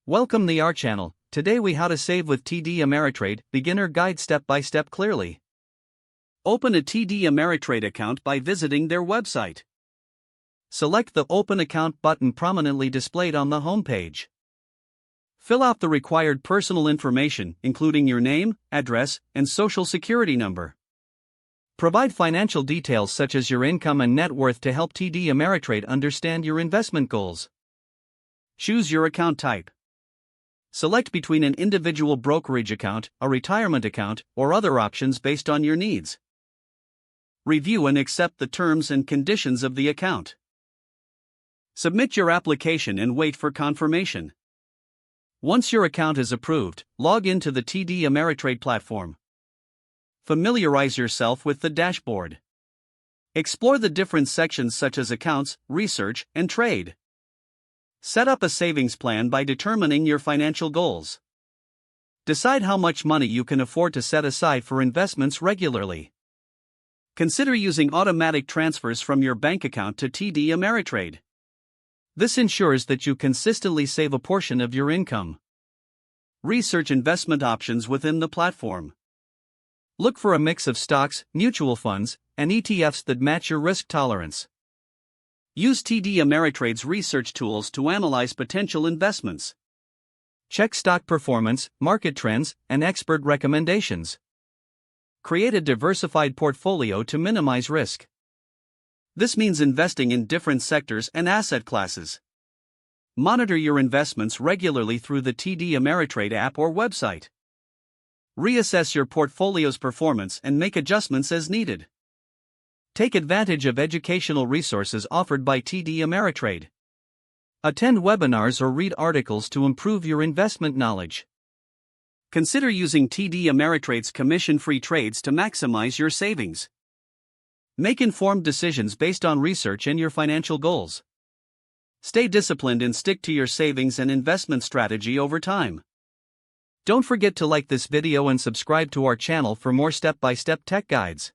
Welcome to our channel. Today we how to save with TD Ameritrade, beginner guide step by step clearly. Open a TD Ameritrade account by visiting their website. Select the Open Account button prominently displayed on the home page. Fill out the required personal information, including your name, address, and social security number. Provide financial details such as your income and net worth to help TD Ameritrade understand your investment goals. Choose your account type. Select between an individual brokerage account, a retirement account, or other options based on your needs. Review and accept the terms and conditions of the account. Submit your application and wait for confirmation. Once your account is approved, log into the TD Ameritrade platform. Familiarize yourself with the dashboard. Explore the different sections such as accounts, research, and trade. Set up a savings plan by determining your financial goals. Decide how much money you can afford to set aside for investments regularly. Consider using automatic transfers from your bank account to TD Ameritrade. This ensures that you consistently save a portion of your income. Research investment options within the platform. Look for a mix of stocks, mutual funds, and ETFs that match your risk tolerance. Use TD Ameritrade's research tools to analyze potential investments. Check stock performance, market trends, and expert recommendations. Create a diversified portfolio to minimize risk. This means investing in different sectors and asset classes. Monitor your investments regularly through the TD Ameritrade app or website. Reassess your portfolio's performance and make adjustments as needed. Take advantage of educational resources offered by TD Ameritrade. Attend webinars or read articles to improve your investment knowledge. Consider using TD Ameritrade's commission-free trades to maximize your savings. Make informed decisions based on research and your financial goals. Stay disciplined and stick to your savings and investment strategy over time. Don't forget to like this video and subscribe to our channel for more step-by-step tech guides.